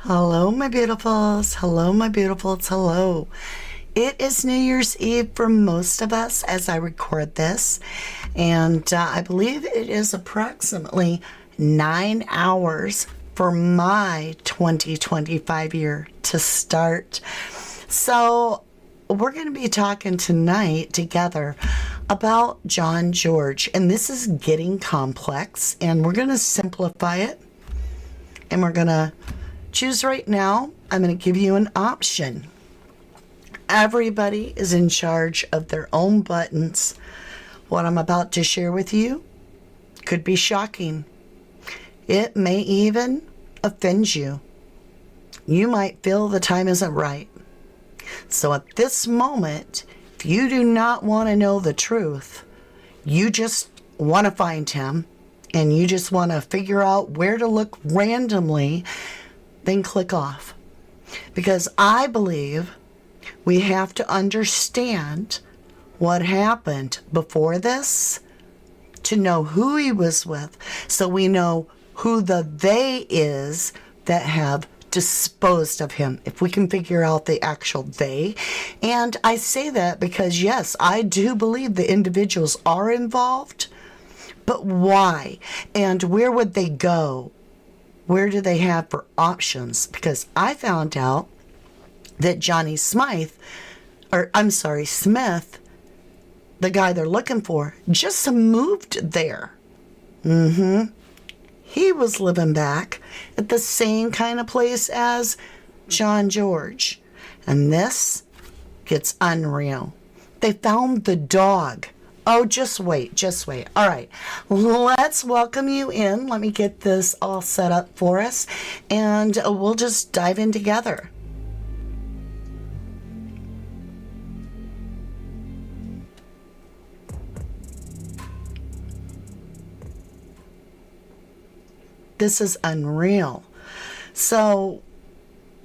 Hello, my beautifuls. Hello, my beautifuls. Hello. It is New Year's Eve for most of us as I record this, and I believe it is approximately 9 hours for my 2025 year to start. So we're going to be talking tonight together about John George, and this is getting complex, and we're going to simplify it, and we're going to choose right now. I'm going to give you an option. Everybody is in charge of their own buttons. What I'm about to share with you could be shocking. It may even offend you. You might feel the time isn't right. So at this moment, if you do not want to know the truth, you just want to find him, and you just want to figure out where to look randomly, then click off. Because I believe we have to understand what happened before this to know who he was with, so we know who the they is that have disposed of him, if we can figure out the actual they. And I say that because, yes, I do believe the individuals are involved, but why? And where would they go? Where do they have for options? Because I found out that Smith, the guy they're looking for, just moved there. He was living back at the same kind of place as John George. And this gets unreal. They found the dog. Oh, just wait. All right, let's welcome you in. Let me get this all set up for us, and we'll just dive in together. This is unreal. So,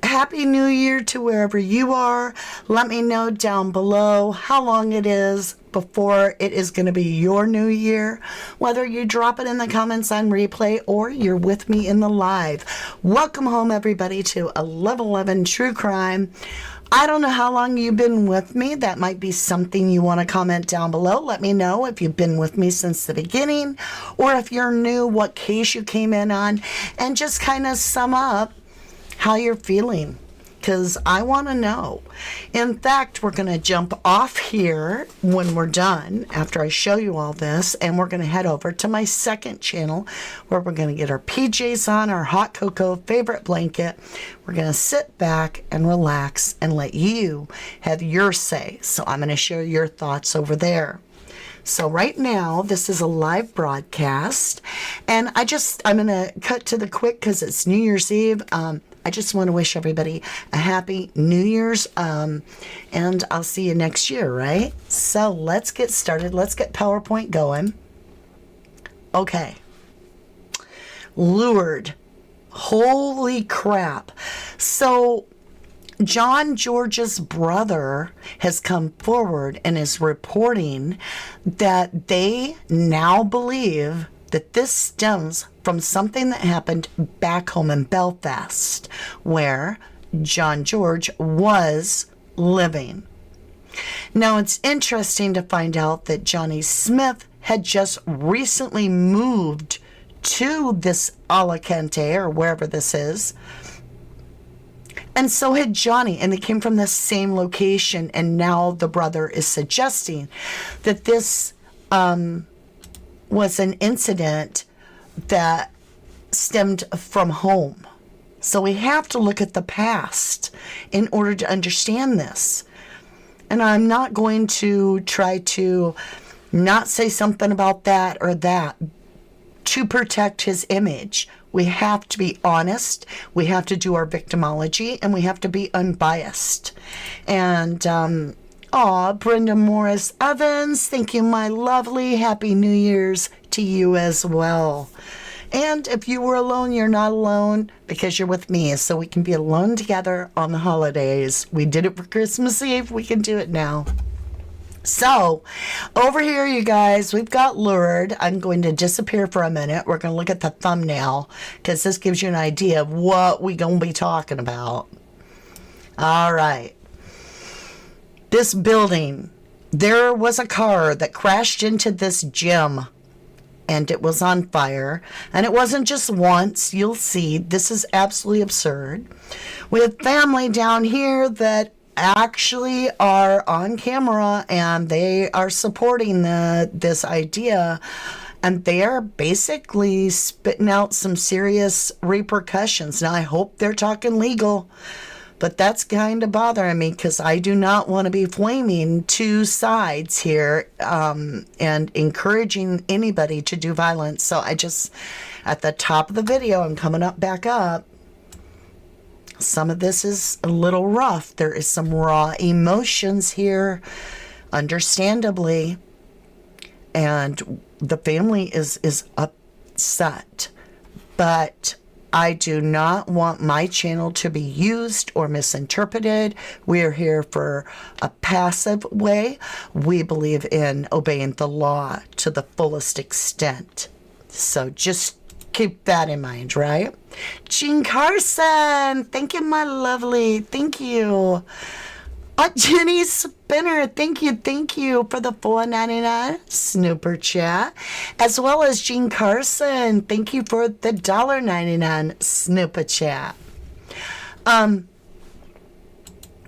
Happy New Year to wherever you are. Let me know down below how long it is before it is going to be your new year. Whether you drop it in the comments on replay or you're with me in the live. Welcome home, everybody, to a Level 11 True Crime. I don't know how long you've been with me. That might be something you want to comment down below. Let me know if you've been with me since the beginning, or if you're new, what case you came in on, and just kind of sum up how you're feeling, because I want to know. In fact, we're going to jump off here when we're done, after I show you all this, and we're going to head over to my second channel, where we're going to get our PJs on, our hot cocoa, favorite blanket. We're going to sit back and relax and let you have your say. So I'm going to share your thoughts over there. So right now, this is a live broadcast, and I'm going to cut to the quick because it's New Year's Eve. I just want to wish everybody a happy New Year's, and I'll see you next year, right? So let's get started. Let's get PowerPoint going. Okay. Lured. Holy crap. So John George's brother has come forward and is reporting that they now believe that this stems from something that happened back home in Belfast, where John George was living. Now, it's interesting to find out that Johnny Smith had just recently moved to this Alicante, or wherever this is, and so had Johnny, and they came from the same location, and now the brother is suggesting that this was an incident that stemmed from home. So we have to look at the past in order to understand this. And I'm not going to try to not say something about that or that to protect his image. We have to be honest, we have to do our victimology, and we have to be unbiased. And Brenda Morris Evans, thank you, my lovely. Happy New Year's to you as well. And if you were alone, you're not alone, because you're with me, so we can be alone together on the holidays. We did it for Christmas Eve, we can do it now. So, over here, you guys, we've got lured. I'm going to disappear for a minute. We're going to look at the thumbnail because this gives you an idea of what we're going to be talking about. All right. This building, there was a car that crashed into this gym and it was on fire. And it wasn't just once. You'll see. This is absolutely absurd. We have family down here that actually are on camera and they are supporting this idea, and they are basically spitting out some serious repercussions. Now I hope they're talking legal, but that's kind of bothering me because I do not want to be flaming two sides here and encouraging anybody to do violence. So I just, at the top of the video, I'm coming back up. Some of this is a little rough. There is some raw emotions here, understandably. And the family is upset. But I do not want my channel to be used or misinterpreted. We are here for a passive way. We believe in obeying the law to the fullest extent. So just keep that in mind, right? Jean Carson, thank you, my lovely. Thank you. Jenny Spinner, thank you for the $4.99 snooper chat, as well as Jean Carson, thank you for the $1.99 snooper chat.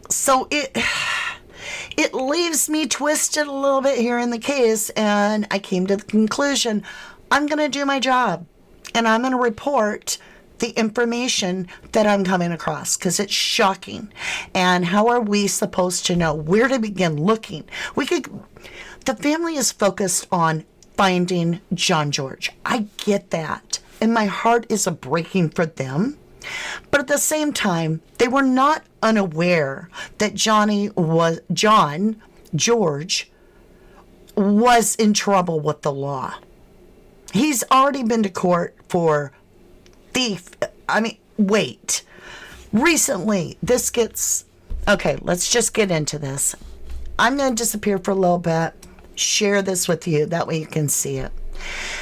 So it leaves me twisted a little bit here in the case, and I came to the conclusion I'm going to do my job. And I'm going to report the information that I'm coming across because it's shocking. And how are we supposed to know where to begin looking? The family is focused on finding John George. I get that. And my heart is breaking for them. But at the same time, they were not unaware that John George was in trouble with the law. He's already been to court for wait. Recently, okay, let's just get into this. I'm going to disappear for a little bit, share this with you, that way you can see it.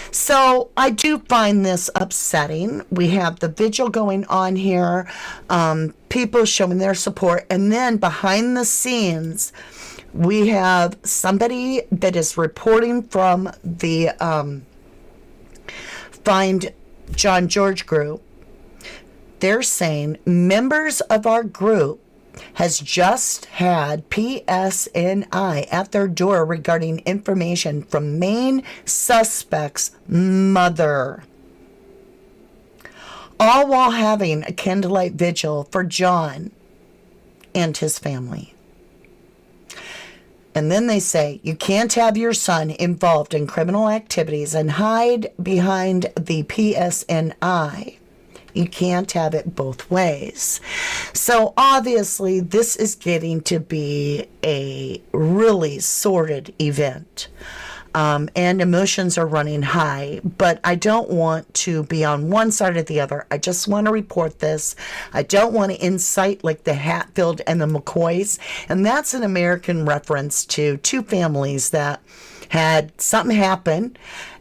So I do find this upsetting. We have the vigil going on here, people showing their support, and then behind the scenes, we have somebody that is reporting from the Find John George group. They're saying members of our group has just had PSNI at their door regarding information from main suspect's mother, all while having a candlelight vigil for John and his family. And then they say, you can't have your son involved in criminal activities and hide behind the PSNI. You can't have it both ways. So obviously, this is getting to be a really sordid event. And emotions are running high, but I don't want to be on one side or the other. I just want to report this. I don't want to incite like the Hatfield and the McCoys. And that's an American reference to two families that had something happen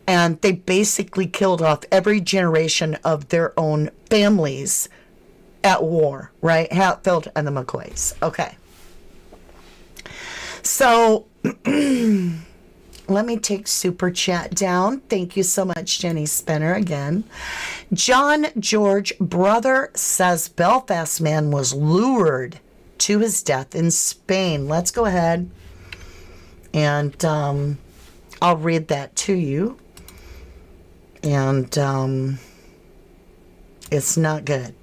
and they basically killed off every generation of their own families at war, right? Hatfield and the McCoys. Okay. So let me take Super Chat down. Thank you so much, Jenny Spinner, again. John George, brother, says Belfast man was lured to his death in Spain. Let's go ahead and I'll read that to you. And it's not good.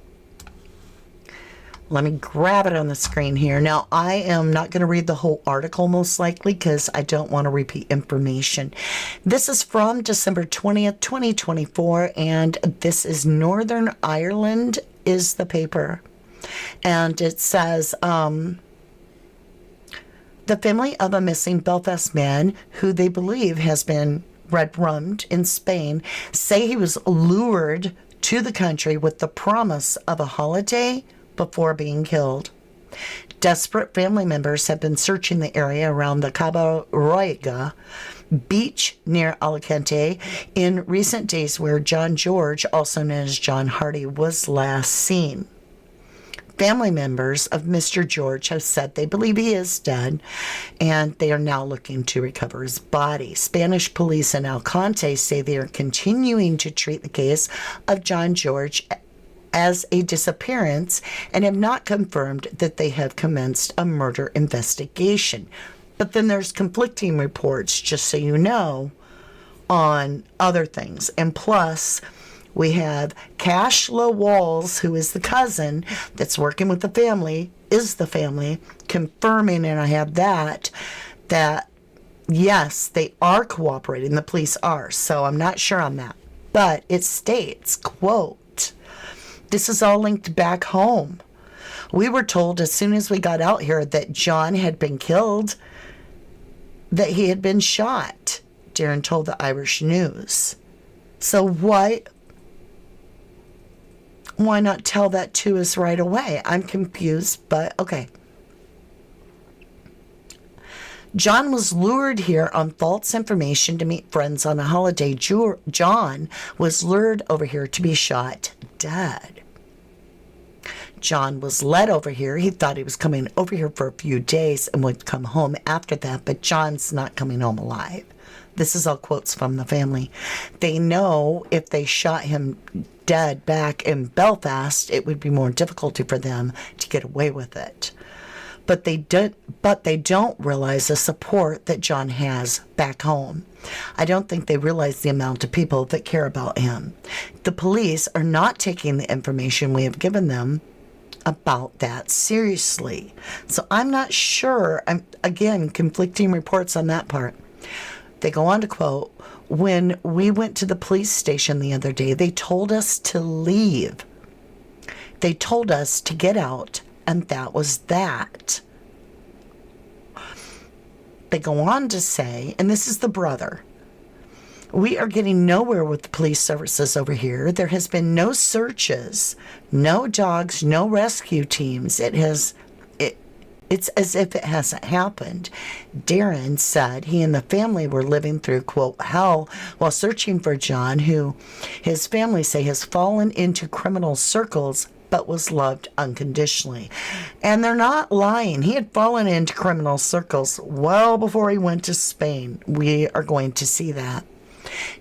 Let me grab it on the screen here. Now, I am not going to read the whole article most likely because I don't want to repeat information. This is from December 20th, 2024, and this is Northern Ireland is the paper. And it says, the family of a missing Belfast man who they believe has been red-rummed in Spain say he was lured to the country with the promise of a holiday before being killed. Desperate family members have been searching the area around the Cabo Roiga beach near Alicante in recent days, where John George, also known as John Hardy, was last seen. Family members of Mr. George have said they believe he is dead, and they are now looking to recover his body. Spanish police in Alicante say they are continuing to treat the case of John George as a disappearance and have not confirmed that they have commenced a murder investigation. But then there's conflicting reports, just so you know, on other things. And plus, we have Cash Walls, who is the cousin that's working with the family, confirming, and I have that yes, they are cooperating. The police are. So I'm not sure on that. But it states, quote, "This is all linked back home. We were told as soon as we got out here that John had been killed, that he had been shot," Darren told the Irish News. So why not tell that to us right away? I'm confused, but okay. John was lured here on false information to meet friends on a holiday. John was lured over here to be shot dead. John was led over here. He thought he was coming over here for a few days and would come home after that, but John's not coming home alive. This is all quotes from the family. They know if they shot him dead back in Belfast, it would be more difficult for them to get away with it. But they don't realize the support that John has back home. I don't think they realize the amount of people that care about him. The police are not taking the information we have given them about that seriously. So I'm not sure. Again, conflicting reports on that part. They go on to quote, "When we went to the police station the other day, they told us to leave. They told us to get out, and that was that." They go on to say, and this is the brother, "We are getting nowhere with the police services over here. There has been no searches, no dogs, no rescue teams. It's as if it hasn't happened." Darren said he and the family were living through, quote, "hell while searching for John, who his family say has fallen into criminal circles but was loved unconditionally." And they're not lying. He had fallen into criminal circles well before he went to Spain. We are going to see that.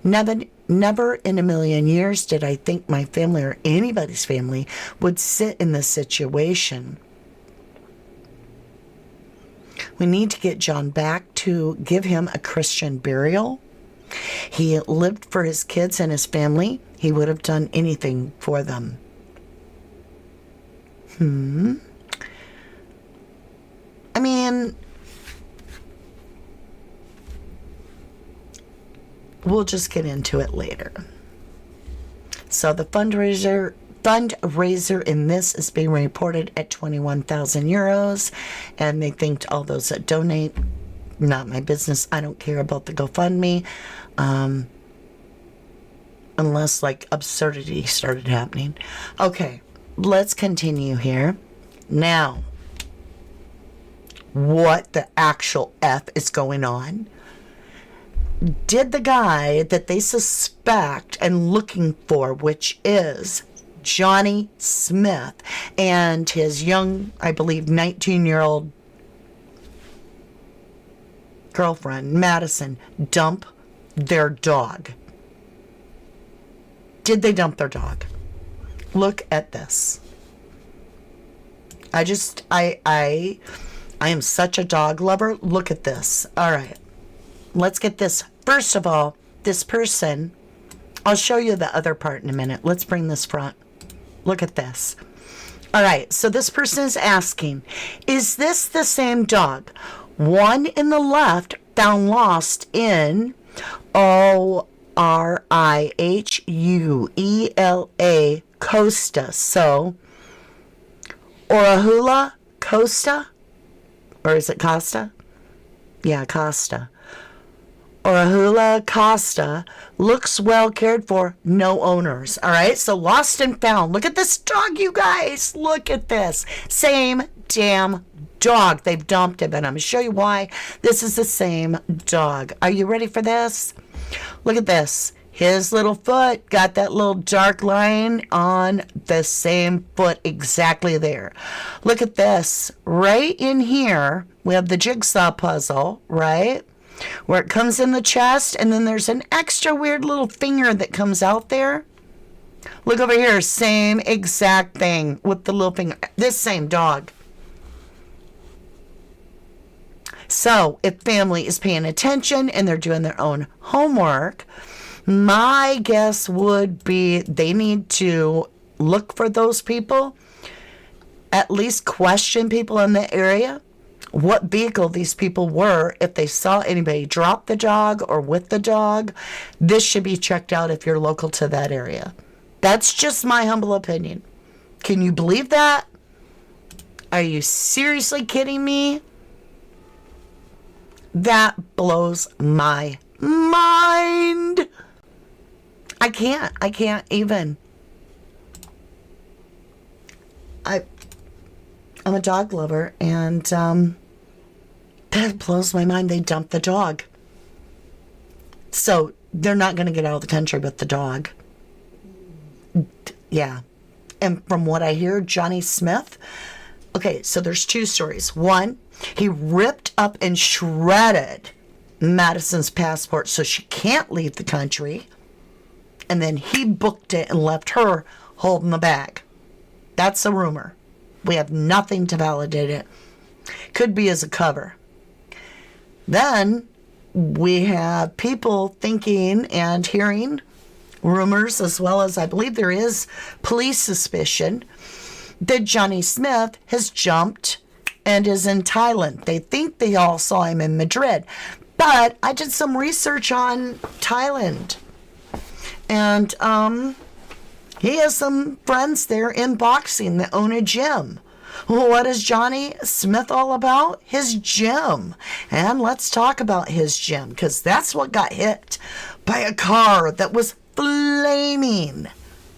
Never in a million years did I think my family or anybody's family would sit in this situation. We need to get John back to give him a Christian burial. He lived for his kids and his family. He would have done anything for them. I mean, we'll just get into it later. So the fundraiser in this is being reported at 21,000 euros, and they thanked all those that donate. Not my business. I don't care about the GoFundMe, unless like absurdity started happening. Okay, let's continue here. Now, what the actual F is going on? Did the guy that they suspect and looking for, which is Johnny Smith and his young, I believe, 19-year-old girlfriend, Madison, dump their dog? Did they dump their dog? Look at this. I am such a dog lover. Look at this. All right. Let's get this. First of all, this person, I'll show you the other part in a minute. Let's bring this front. Look at this. All right. So this person is asking, is this the same dog? One in the left found lost in Orihuela Costa. So, Orihuela Costa? Or is it Costa? Yeah, Costa. or a Hula Costa looks well cared for, no owners. All right, so lost and found. Look at this dog, you guys. Look at this. Same damn dog. They've dumped him, and I'm going to show you why this is the same dog. Are you ready for this? Look at this. His little foot got that little dark line on the same foot exactly there. Look at this. Right in here, we have the jigsaw puzzle, right? Where it comes in the chest, and then there's an extra weird little finger that comes out there. Look over here. Same exact thing with the little finger. This same dog. So if family is paying attention and they're doing their own homework, my guess would be they need to look for those people, at least question people in the area, what vehicle these people were, if they saw anybody drop the dog or with the dog. This should be checked out if you're local to that area. That's just my humble opinion. Can you believe that? Are you seriously kidding me? That blows my mind. I can't even. I'm a dog lover, and that blows my mind. They dumped the dog. So they're not going to get out of the country with the dog. Yeah. And from what I hear, Johnny Smith, okay, so there's two stories. One, he ripped up and shredded Madison's passport so she can't leave the country. And then he booked it and left her holding the bag. That's a rumor. We have nothing to validate it. Could be as a cover. Then we have people thinking and hearing rumors, as well as I believe there is police suspicion, that Johnny Smith has jumped and is in Thailand. They think they all saw him in Madrid. But I did some research on Thailand. And he has some friends there in boxing that own a gym. Well, what is Johnny Smith all about? His gym. And let's talk about his gym, because that's what got hit by a car that was flaming.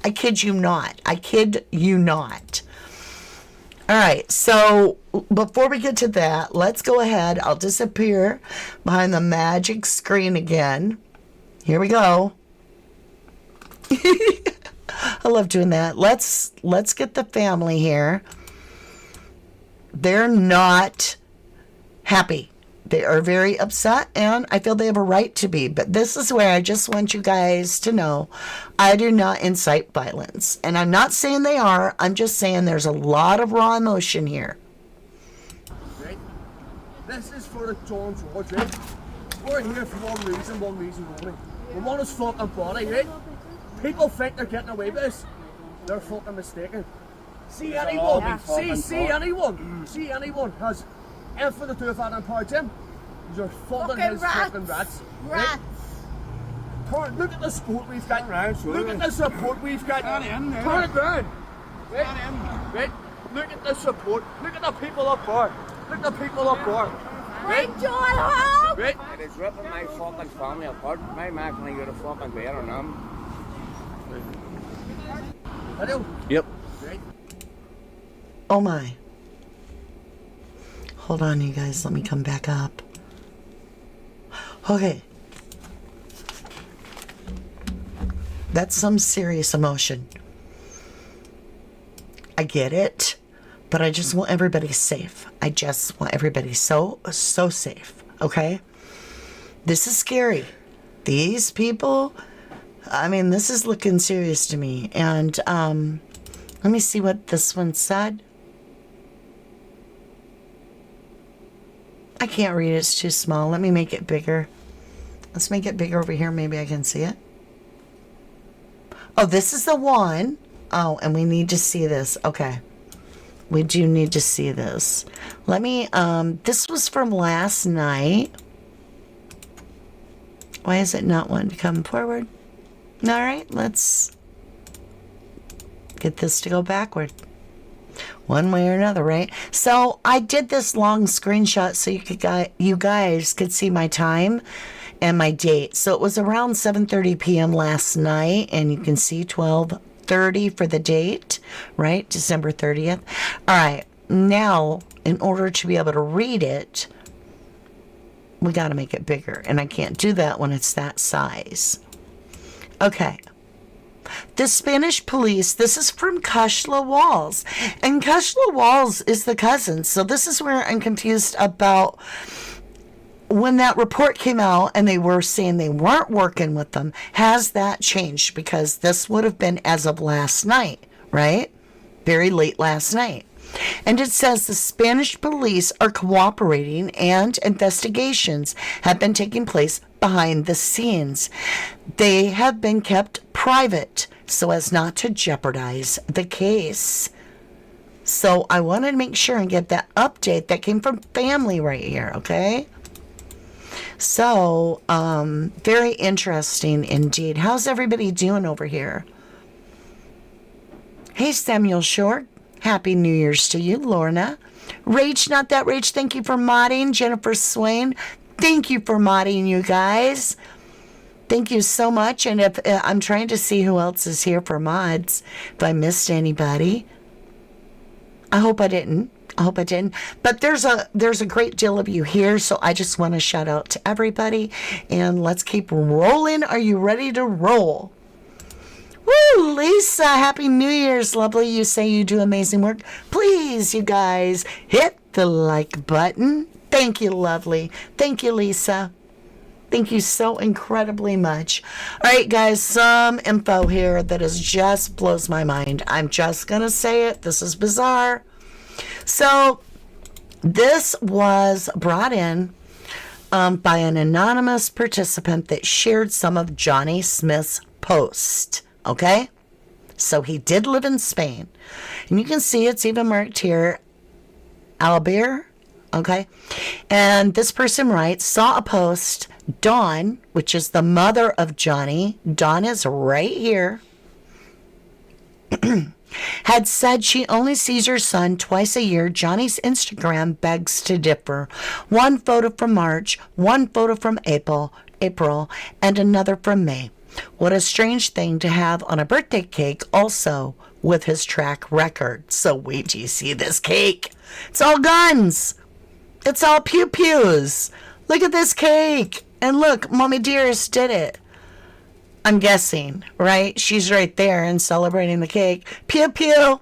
I kid you not. I kid you not. All right, so before we get to that, let's go ahead. I'll disappear behind the magic screen again. Here we go. I love doing that. Let's get the family here. They're not happy. They are very upset, and I feel they have a right to be. But this is where I just want you guys to know I do not incite violence. And I'm not saying they are. I'm just saying there's a lot of raw emotion here. Right. This is for the John George, right? We're here for one reason only. We want his fucking body, right? People think they're getting away with this. They're fucking mistaken. See anyone has anything to do with that Empire Gym? You're fucking his fucking rats. Rats. Right? Look at the support we've got. Look at the support we've got. Turn it round. Right? Look at the support. Look at the people up there. Look at the people up there. Right, Joel, home! Right? It is ripping my fucking family apart. My man can get a fucking bear on them. Hello? Yep. Right? Oh my. Hold on, you guys. Let me come back up. Okay. That's some serious emotion. I get it, but I just want everybody safe. I just want everybody so safe, okay? This is scary. These people, I mean, this is looking serious to me. And let me see what this one said. I can't read it. It's too small. Let me make it bigger. Let's make it bigger over here. Maybe I can see it. Oh, this is the one. Oh, and we need to see this. Okay. We do need to see this. Let me, this was from last night. Why is it not wanting to come forward? All right, let's get this to go backward. One way or another, right? So I did this long screenshot so you guys could see my time. and my date. So it was around 7:30 p.m. last night, and you can see 12:30 for the date, right? December 30th. All right. Now, in order to be able to read it, we got to make it bigger, and I can't do that when it's that size. Okay. The Spanish police, this is from Kushla Walls, and Kushla Walls is the cousin. So this is where I'm confused about when that report came out and they were saying they weren't working with them. Has that changed? Because this would have been as of last night, right? Very late last night. And it says the Spanish police are cooperating and investigations have been taking place behind the scenes. They have been kept private so as not to jeopardize the case. So I wanted to make sure and get that update that came from family right here, okay? So, very interesting indeed. How's everybody doing over here? Hey, Samuel Short. Happy New Year's to you, Lorna. Rach, not that Rach, thank you for modding. Jennifer Swain, thank you for modding, you guys. Thank you so much. And if I'm trying to see who else is here for mods, if I missed anybody. I hope I didn't. But there's a great deal of you here, so I just want to shout out to everybody. And let's keep rolling. Are you ready to roll? Woo, Lisa, Happy New Year's, lovely. You say you do amazing work. Please, you guys, hit the like button. Thank you, lovely. Thank you, Lisa. Thank you so incredibly much. All right, guys, some info here that is just blows my mind. I'm just going to say it. This is bizarre. So this was brought in by an anonymous participant that shared some of Johnny Smith's post. Okay, so he did live in Spain, and you can see it's even marked here, Albert. Okay, and this person writes, saw a post, Dawn, which is the mother of Johnny, Dawn is right here, had said she only sees her son twice a year. Johnny's Instagram begs to differ. One photo from March, one photo from April, and another from May. What a strange thing to have on a birthday cake, also with his track record. So wait till you see this cake. It's all guns. It's all pew-pews. Look at this cake. And look, Mommy Dearest did it. I'm guessing, right? She's right there and celebrating the cake. Pew-pew.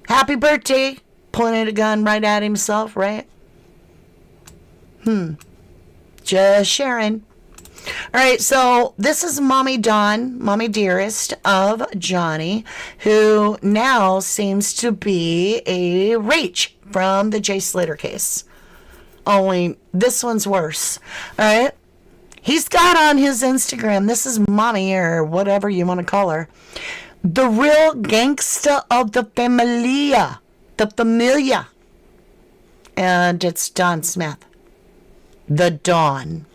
Happy birthday. Pointed a gun right at himself, right? Just sharing. All right, so this is Mommy Dawn, Mommy Dearest of Johnny, who now seems to be a Rach from the Jay Slater case. Only this one's worse. All right, he's got on his Instagram, this is Mommy or whatever you want to call her, the real gangsta of the familia, and it's Dawn Smith, the Dawn.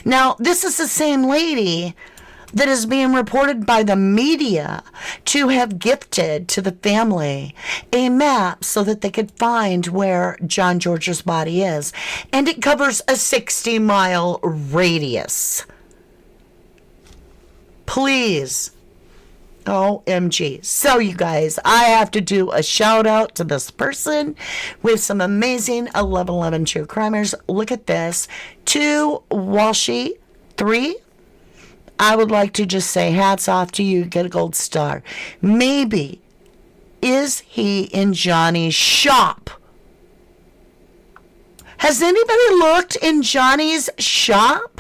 Now, this is the same lady that is being reported by the media to have gifted to the family a map so that they could find where John George's body is. And it covers a 60-mile radius. Please. OMG. So, you guys, I have to do a shout out to this person with some amazing 1111 true crimers. Look at this. 2 Walshy, 3. I would like to just say hats off to you. Get a gold star. Maybe. Is he in Johnny's shop? Has anybody looked in Johnny's shop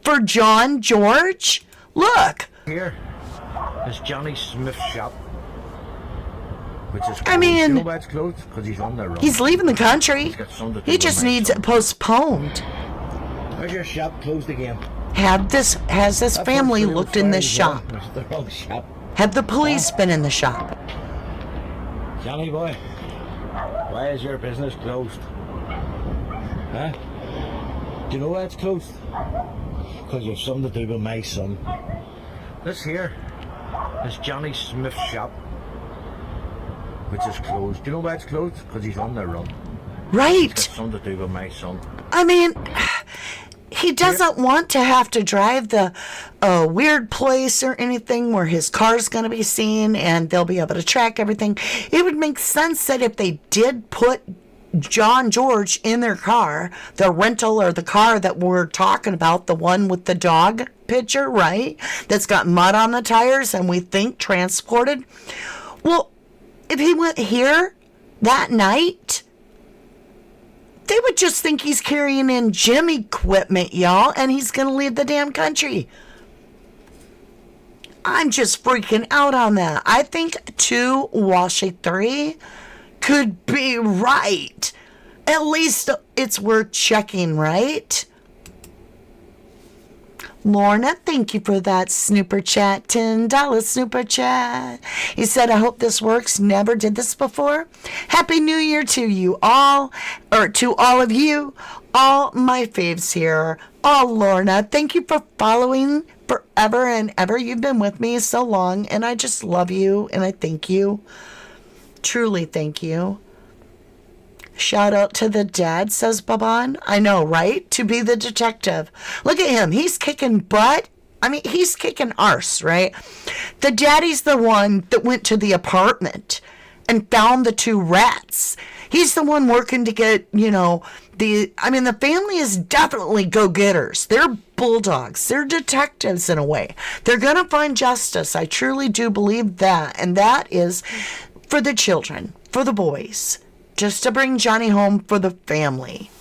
for John George? Look. Here is Johnny Smith's shop, which is closed. I mean, you know why it's closed? Because he's on the road. He's leaving the country. He just needs it postponed. How's your shop closed again? Has this family looked in this shop? The wrong shop. Have the police been in the shop? Johnny boy, why is your business closed? Huh? Do you know why it's closed? Because you have something to do with my son. This here is Johnny Smith's shop, which is closed. Do you know why it's closed? Because he's on the run. Right. It's got something to do with my son. I mean, He doesn't want to have to drive the weird place or anything where his car's going to be seen and they'll be able to track everything. It would make sense that if they did put John George in their car, the rental or the car that we're talking about, the one with the dog picture, right? That's got mud on the tires and we think transported. Well, if he went here that night, they would just think he's carrying in gym equipment, y'all, and he's going to leave the damn country. I'm just freaking out on that. I think 2, Washi 3 could be right. At least it's worth checking, right? Lorna, thank you for that snooper chat, $10 snooper chat. He said, I hope this works. Never did this before. Happy New Year to you all, or to all of you, all my faves here. Oh, Lorna, thank you for following forever and ever. You've been with me so long, and I just love you, and I thank you. Truly thank you. Shout out to the dad, says Baban. I know, right? To be the detective. Look at him. He's kicking butt. I mean, he's kicking arse, right? The daddy's the one that went to the apartment and found the 2 rats. He's the one working to get, the family is definitely go-getters. They're bulldogs. They're detectives in a way. They're going to find justice. I truly do believe that. And that is for the children, for the boys. Just to bring Johnny home for the family.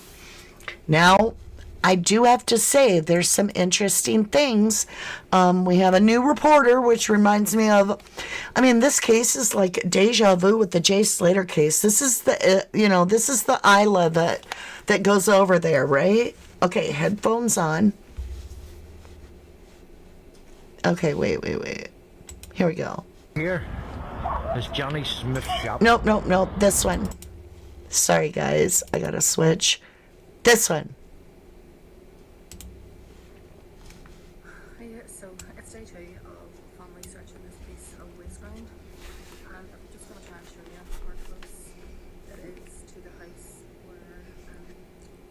Now, I do have to say there's some interesting things. We have a new reporter, which reminds me of, this case is like deja vu with the Jay Slater case. This is the, this is the Isla that goes over there, right? Okay, headphones on. Okay, wait. Here we go. Here is Johnny Smith's shop. Nope, this one. Sorry, guys. I gotta switch. This one. Hiya, so it's day 2 of family searching this piece of waste ground, and I'm just going to try and show you how close it is to the house where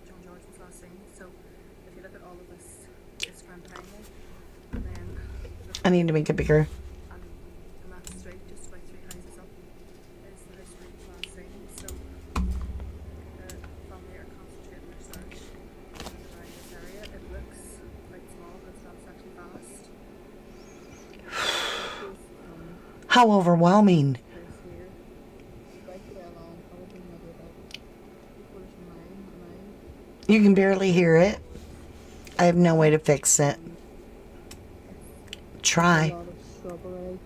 John George was last seen. So if you look at all of this waste ground behind me, and then I need to make it bigger. and that street just about 3 houses up is the house where he was last seen. So the family are concentrating their search around this area. It looks quite small, but it's not actually vast. How overwhelming. House here, right well on, probably maybe about 3/4 of a mile. You can barely hear it. I have no way to fix it. A Try. lot of shrubbery,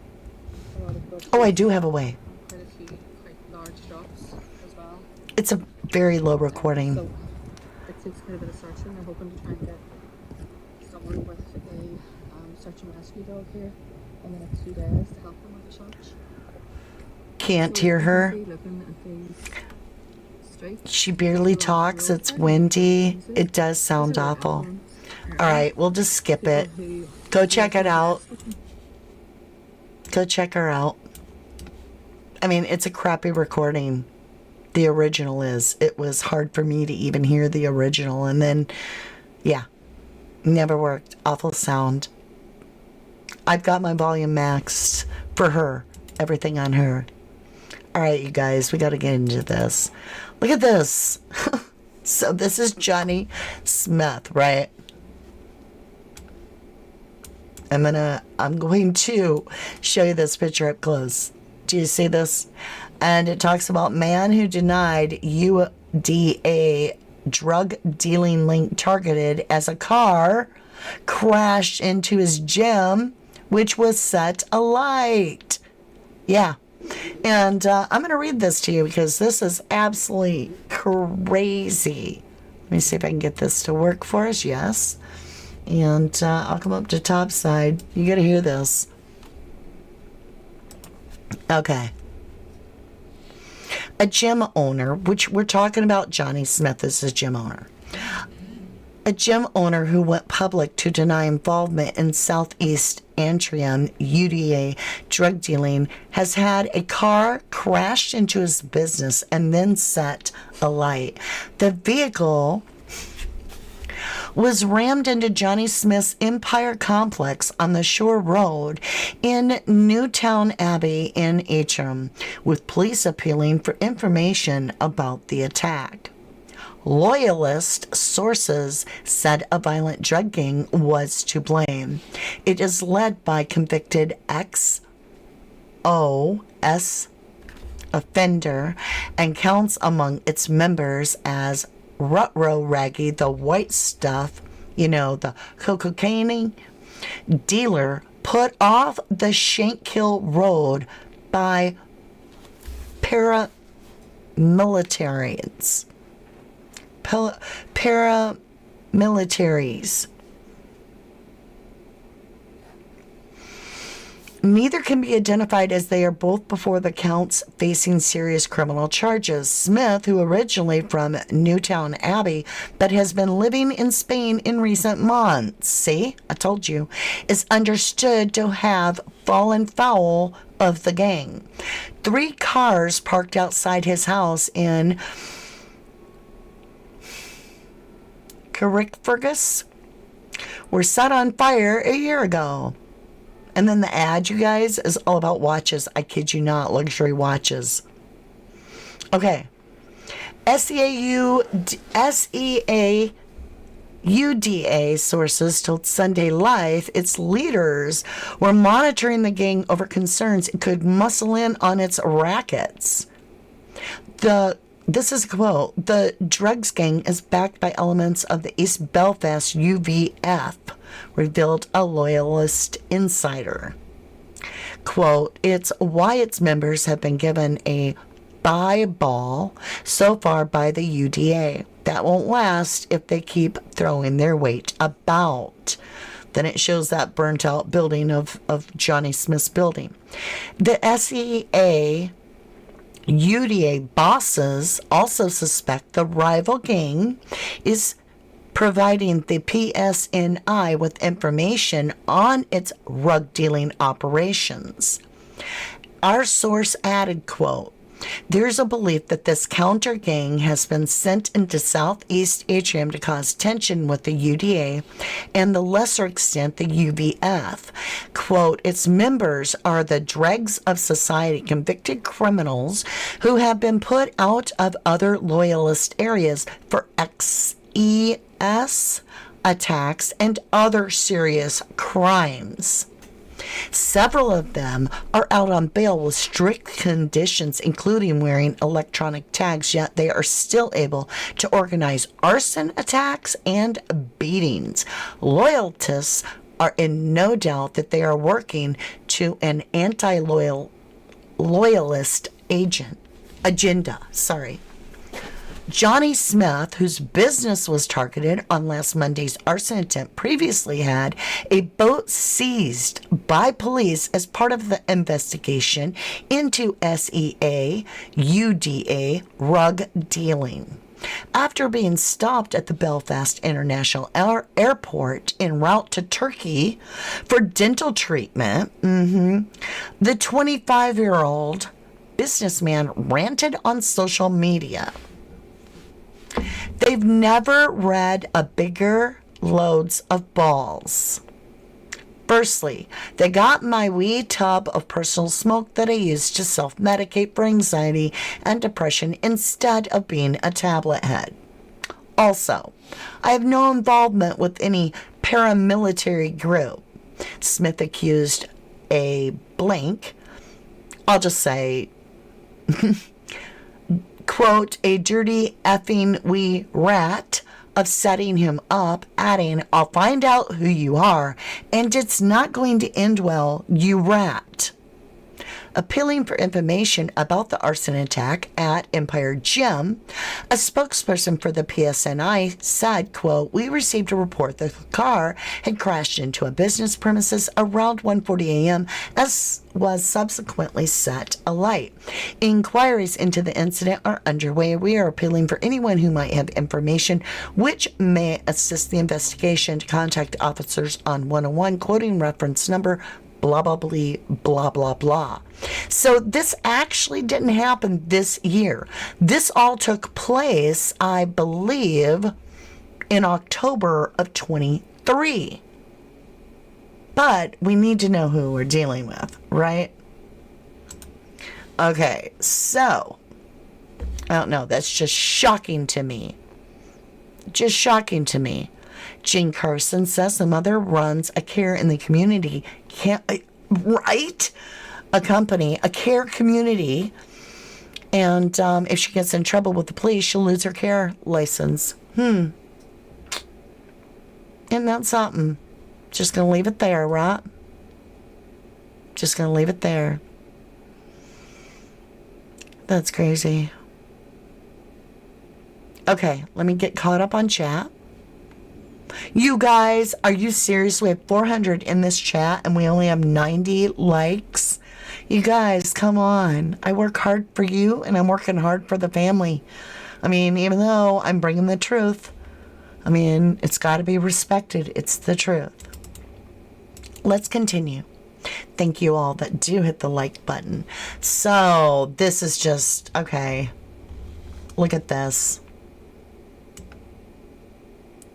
a lot of bushes, Oh, I do have a way. and quite a few quite large shrubs as well. It's a very low recording. So it takes quite a bit of searching. They're hoping to try and get someone with a search and rescue dog here in the next few days to help them with the search. Can't So hear you can her. see, looking at these streets, She barely talks. It's windy. It does sound awful. All right, we'll just skip it. Go check it out. Go check her out. It's a crappy recording. The original is. It was hard for me to even hear the original. And then, yeah, never worked. Awful sound. I've got my volume maxed for her. Everything on her. All right, you guys, we got to get into this. Look at this. So this is Johnny Smith, right? I'm going to show you this picture up close. Do you see this? And it talks about man who denied UDA drug dealing link targeted as a car crashed into his gym, which was set alight. Yeah. And I'm going to read this to you because this is absolutely crazy. Let me see if I can get this to work for us. Yes. And I'll come up to top side. You got to hear this. Okay. A gym owner, which we're talking about Johnny Smith as a gym owner. A gym owner who went public to deny involvement in Southeast Antrim UDA drug dealing has had a car crashed into his business and then set alight. The vehicle was rammed into Johnny Smith's Empire complex on the Shore Road in Newtown Abbey in Aitcham, with police appealing for information about the attack. Loyalist sources said a violent drug gang was to blame. It is led by convicted ex-OS offender and counts among its members as Rutro Raggy, the white stuff, the cocaine dealer put off the Shankill Road by paramilitaries. Neither can be identified as they are both before the counts facing serious criminal charges. Smith, who originally from Newtown Abbey but has been living in Spain in recent months, see, I told you, is understood to have fallen foul of the gang. 3 cars parked outside his house in Carrickfergus were set on fire a year ago. And then the ad, you guys, is all about watches. I kid you not, luxury watches. Okay. SEAUDA sources told Sunday Life its leaders were monitoring the gang over concerns it could muscle in on its rackets. This is a quote. The drugs gang is backed by elements of the East Belfast UVF, revealed a Loyalist insider. Quote, it's why its members have been given a buy ball so far by the UDA. That won't last if they keep throwing their weight about. Then it shows that burnt out building of Johnny Smith's building. The UDA bosses also suspect the rival gang is providing the PSNI with information on its rug dealing operations. Our source added, quote, there's a belief that this counter gang has been sent into Southeast Atrium to cause tension with the UDA and, the lesser extent, the UVF. Quote, its members are the dregs of society, convicted criminals who have been put out of other loyalist areas for XES attacks and other serious crimes. Several of them are out on bail with strict conditions, including wearing electronic tags, yet they are still able to organize arson attacks and beatings. Loyalists are in no doubt that they are working to an anti-loyalist agenda. Johnny Smith, whose business was targeted on last Monday's arson attempt, previously had a boat seized by police as part of the investigation into SEAUDA rug dealing. After being stopped at the Belfast International Airport en route to Turkey for dental treatment, the 25-year-old businessman ranted on social media. They've never read a bigger loads of balls. Firstly, they got my wee tub of personal smoke that I use to self-medicate for anxiety and depression instead of being a tablet head. Also, I have no involvement with any paramilitary group. Smith accused a blank, I'll just say, quote, a dirty effing wee rat, of setting him up, adding, I'll find out who you are, and it's not going to end well, you rat. Appealing for information about the arson attack at Empire Gym, a spokesperson for the PSNI said, quote, we received a report that the car had crashed into a business premises around 1:40 a.m. as was subsequently set alight. Inquiries into the incident are underway. We are appealing for anyone who might have information which may assist the investigation to contact officers on 101, quoting reference number blah, blah, blah, blah, blah, blah. So this actually didn't happen this year. This all took place, I believe, in October of 23. But we need to know who we're dealing with, right? Okay, so, I don't know, that's just shocking to me. Just shocking to me. Jean Carson says the mother runs a care in the community. Right? A company, a care community. And if she gets in trouble with the police, she'll lose her care license. Isn't that something? Just going to leave it there, right? Just going to leave it there. That's crazy. Okay, let me get caught up on chat. You guys, are you serious? We have 400 in this chat and we only have 90 likes. You guys, come on. I work hard for you and I'm working hard for the family. I mean, even though I'm bringing the truth, I mean, it's got to be respected. It's the truth. Let's continue. Thank you all that do hit the like button. So, this is just, okay. Look at this.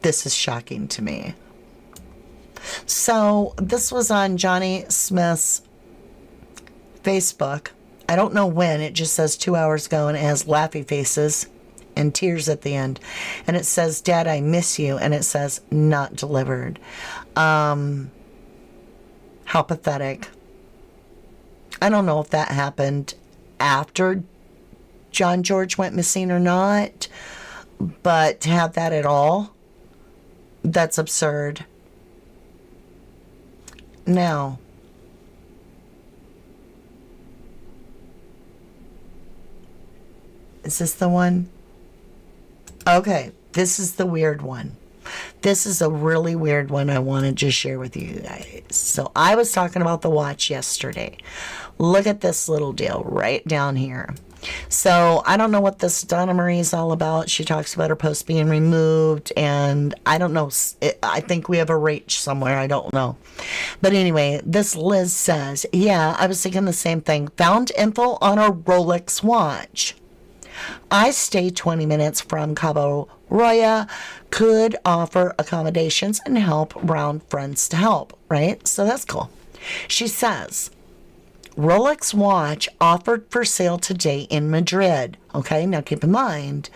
This is shocking to me. So, this was on Johnny Smith's Facebook. I don't know when. It just says 2 hours ago and it has laughy faces and tears at the end. And it says, Dad, I miss you. And it says, not delivered. How pathetic. I don't know if that happened after John George went missing or not. But to have that at all, that's absurd. Now, is this the one? Okay, this is the weird one. This is a really weird one I wanted to share with you guys. So I was talking about the watch yesterday. Look at this little deal right down here. So I don't know what this Donna Marie is all about. She talks about her post being removed, and I don't know. I think we have a rach somewhere. I don't know. But anyway, this Liz says, yeah, I was thinking the same thing. Found info on a Rolex watch. I stay 20 minutes from Cabo Roya, could offer accommodations and help round friends to help, right? So that's cool. She says, Rolex watch offered for sale today in Madrid. Okay, now keep in mind,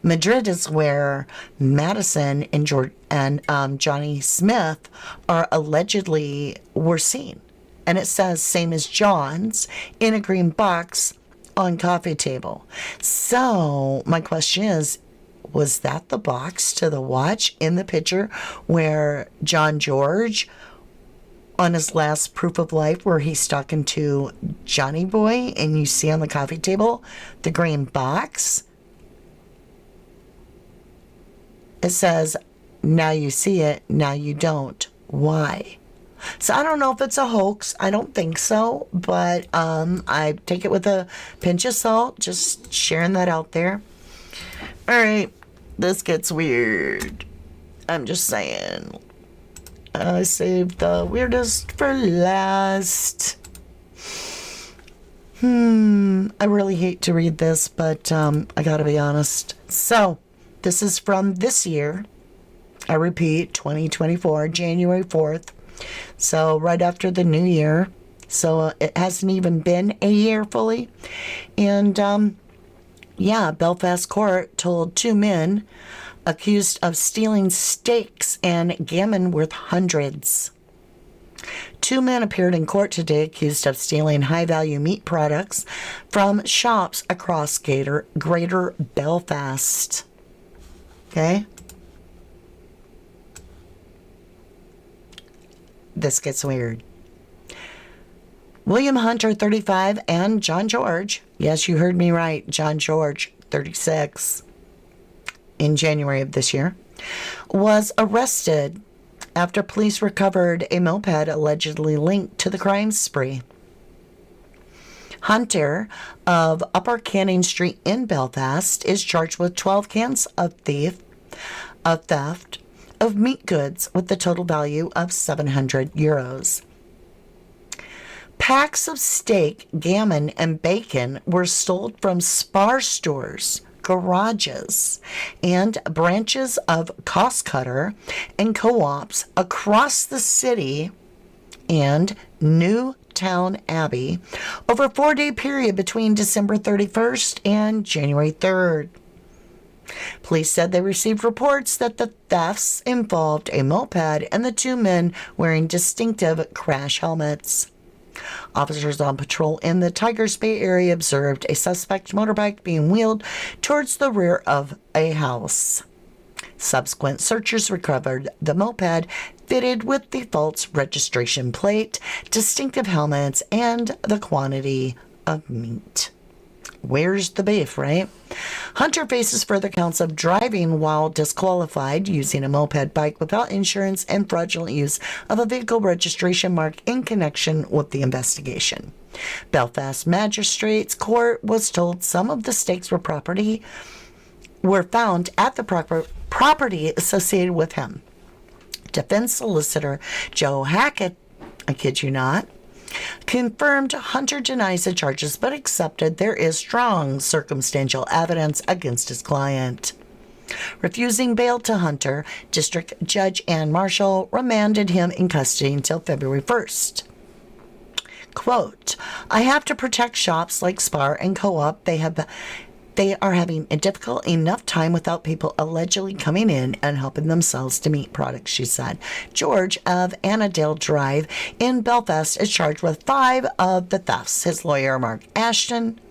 Madrid is where Madison and Johnny Smith are allegedly were seen. And it says, same as John's, in a green box on coffee table. So my question is, was that the box to the watch in the picture where John George, on his last proof of life, where he's talking to Johnny Boy, and you see on the coffee table the green box? It says, now you see it, now you don't. Why? So I don't know if it's a hoax. I don't think so, but I take it with a pinch of salt. Just sharing that out there. All right, this gets weird. I'm just saying. I saved the weirdest for last. I really hate to read this, but I gotta be honest. So, this is from this year. I repeat, 2024, January 4th. So, right after the new year. So, it hasn't even been a year fully. And, Belfast court told 2 men accused of stealing steaks and gammon worth hundreds. 2 men appeared in court today accused of stealing high-value meat products from shops across Greater Belfast. Okay? This gets weird. William Hunter, 35, and John George, yes, you heard me right, John George, 36, in January of this year, was arrested after police recovered a moped allegedly linked to the crime spree. Hunter of Upper Canning Street in Belfast is charged with 12 counts of theft of meat goods with the total value of €700. Packs of steak, gammon, and bacon were stolen from Spar stores garages and branches of Cost Cutter and co-ops across the city and Newtown Abbey over a 4-day period between December 31st and January 3rd. Police said they received reports that the thefts involved a moped and the two men wearing distinctive crash helmets. Officers on patrol in the Tigers Bay area observed a suspect motorbike being wheeled towards the rear of a house. Subsequent searchers recovered the moped fitted with the false registration plate, distinctive helmets, and the quantity of meat. Where's the beef, right? Hunter faces further counts of driving while disqualified, using a moped bike without insurance, and fraudulent use of a vehicle registration mark in connection with the investigation. Belfast Magistrates Court was told some of the stakes were found at the property associated with him. Defense solicitor Joe Hackett, I kid you not, confirmed Hunter denies the charges but accepted there is strong circumstantial evidence against his client. Refusing bail to Hunter, District Judge Ann Marshall remanded him in custody until February 1st. Quote, I have to protect shops like Spar and Co-op. They are having a difficult enough time without people allegedly coming in and helping themselves to meet products, she said. George of Annandale Drive in Belfast is charged with 5 of the thefts. His lawyer, Mark Austin,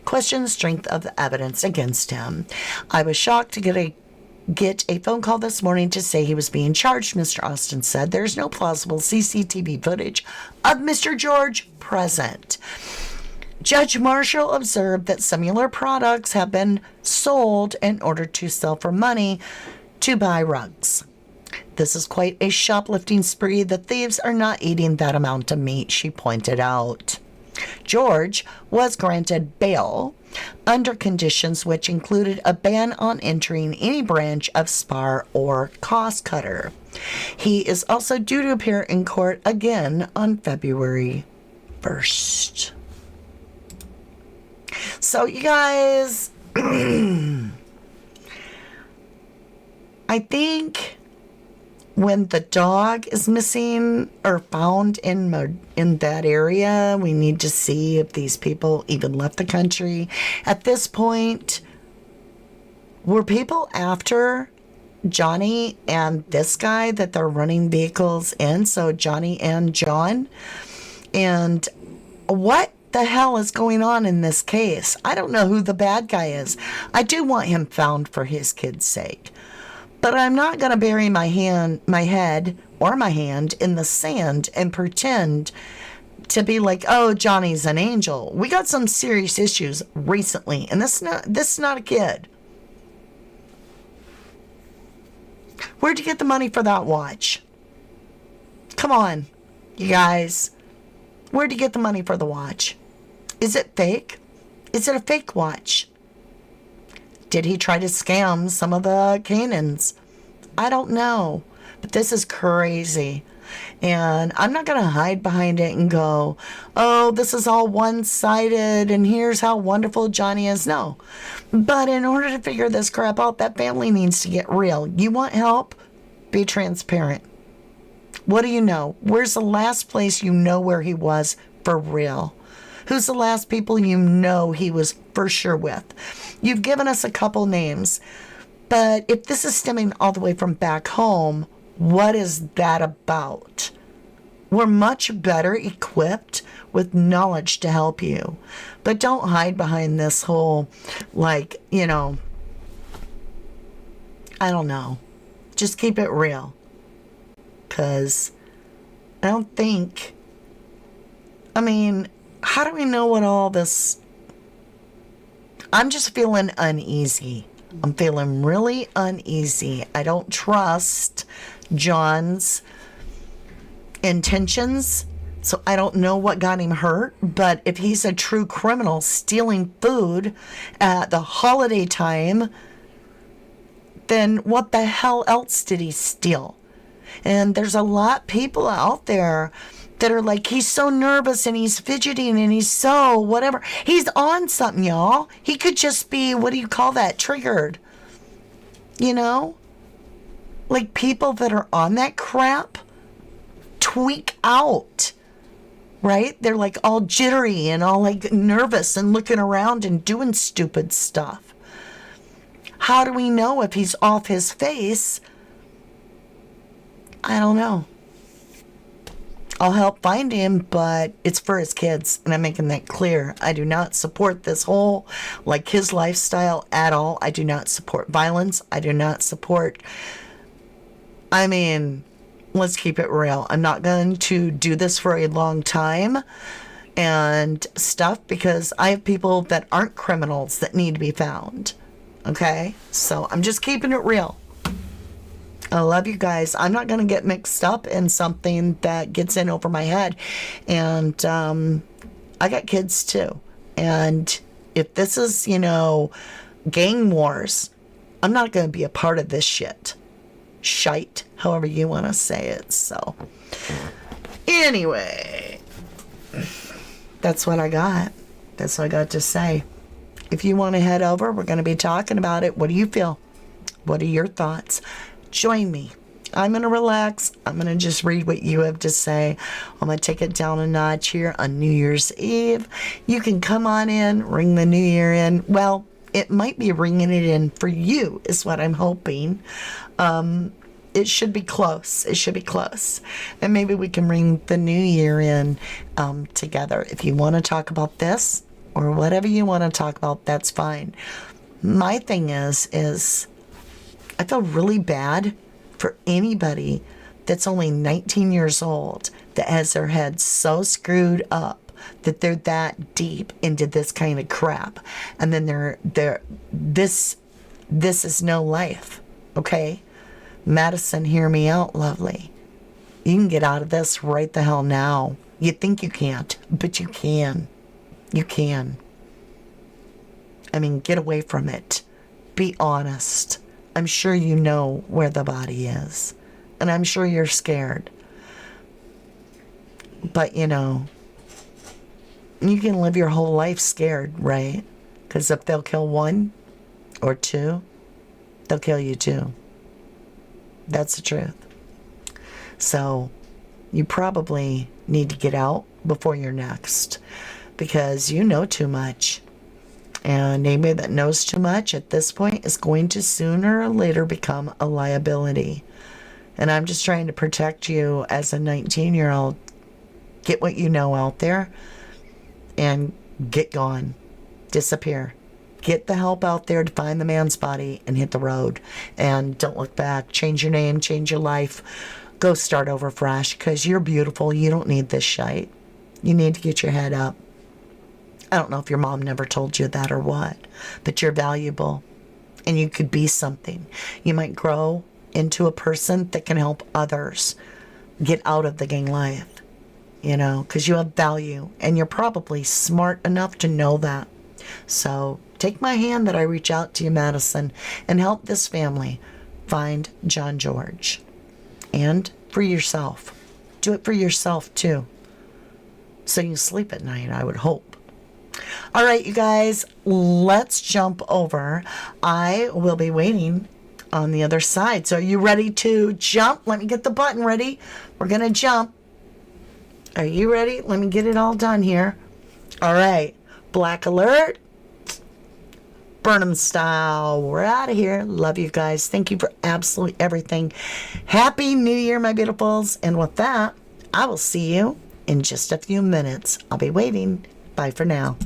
questioned the strength of the evidence against him. I was shocked to get a phone call this morning to say he was being charged, Mr. Austin said. There's no plausible CCTV footage of Mr. George present. Judge Marshall observed that similar products have been sold in order to sell for money to buy rugs. This is quite a shoplifting spree. The thieves are not eating that amount of meat, she pointed out. George was granted bail under conditions which included a ban on entering any branch of Spar or Cost Cutter. He is also due to appear in court again on February 1st. So, you guys, I think when the dog is missing or found in that area, we need to see if these people even left the country. At this point, were people after Johnny and this guy that they're running vehicles in? So Johnny and John? And what the hell is going on in this case? I don't know who the bad guy is. I do want him found for his kid's sake. But I'm not going to bury my head or my hand in the sand and pretend to be like, oh, Johnny's an angel. We got some serious issues recently, and this is not a kid. Where'd you get the money for that watch? Come on, you guys. Where'd you get the money for the watch? Is it fake? Is it a fake watch? Did he try to scam some of the Canaans? I don't know. But this is crazy. And I'm not going to hide behind it and go, oh, this is all one-sided and here's how wonderful Johnny is. No. But in order to figure this crap out, that family needs to get real. You want help? Be transparent. What do you know? Where's the last place you know where he was for real? Who's the last people you know he was for sure with? You've given us a couple names, but if this is stemming all the way from back home, what is that about? We're much better equipped with knowledge to help you, but don't hide behind this whole, I don't know. Just keep it real. Because I don't think, how do we know what all this, I'm just feeling uneasy. I'm feeling really uneasy. I don't trust John's intentions, so I don't know what got him hurt, but if he's a true criminal stealing food at the holiday time, then what the hell else did he steal? And there's a lot of people out there that are like, he's so nervous and he's fidgeting and he's so whatever. He's on something, y'all. He could just be, what do you call that? Triggered. You know? Like, people that are on that crap tweak out. Right? They're like all jittery and all like nervous and looking around and doing stupid stuff. How do we know if he's off his face? I don't know. I'll help find him, but it's for his kids, and I'm making that clear. I do not support this whole, like, his lifestyle at all. I do not support violence. I do not support, I mean, let's keep it real. I'm not going to do this for a long time and stuff, because I have people that aren't criminals that need to be found. Okay? So I'm just keeping it real. I love you guys. I'm not going to get mixed up in something that gets in over my head. And I got kids too. And if this is, you know, gang wars, I'm not going to be a part of this shit. Shite, however you want to say it. So, anyway, that's what I got. That's what I got to say. If you want to head over, we're going to be talking about it. What do you feel? What are your thoughts? Join me. I'm going to relax. I'm going to just read what you have to say. I'm going to take it down a notch here on New Year's Eve. You can come on in, ring the new year in. Well, it might be ringing it in for you, is what I'm hoping. It should be close. It should be close. And maybe we can ring the new year in together. If you want to talk about this or whatever you want to talk about, that's fine. My thing is I feel really bad for anybody that's only 19 years old that has their head so screwed up that they're that deep into this kind of crap. And then this is no life. Okay? Madison, hear me out, lovely. You can get out of this right the hell now. You think you can't, but you can. You can. I mean, get away from it. Be honest. I'm sure you know where the body is. And I'm sure you're scared. But, you know, you can live your whole life scared, right? Because if they'll kill one or two, they'll kill you too. That's the truth. So you probably need to get out before you're next, because you know too much. And anybody that knows too much at this point is going to sooner or later become a liability. And I'm just trying to protect you as a 19-year-old. Get what you know out there and get gone. Disappear. Get the help out there to find the man's body and hit the road. And don't look back. Change your name. Change your life. Go start over fresh, because you're beautiful. You don't need this shite. You need to get your head up. I don't know if your mom never told you that or what, but you're valuable and you could be something. You might grow into a person that can help others get out of the gang life, you know, because you have value and you're probably smart enough to know that. So take my hand that I reach out to you, Madison, and help this family find John George. And for yourself. Do it for yourself too. So you sleep at night, I would hope. All right, you guys, let's jump over. I will be waiting on the other side. So are you ready to jump? Let me get the button ready. We're going to jump. Are you ready? Let me get it all done here. All right. Black alert. Burnham style. We're out of here. Love you guys. Thank you for absolutely everything. Happy New Year, my beautifuls. And with that, I will see you in just a few minutes. I'll be waiting. Bye for now.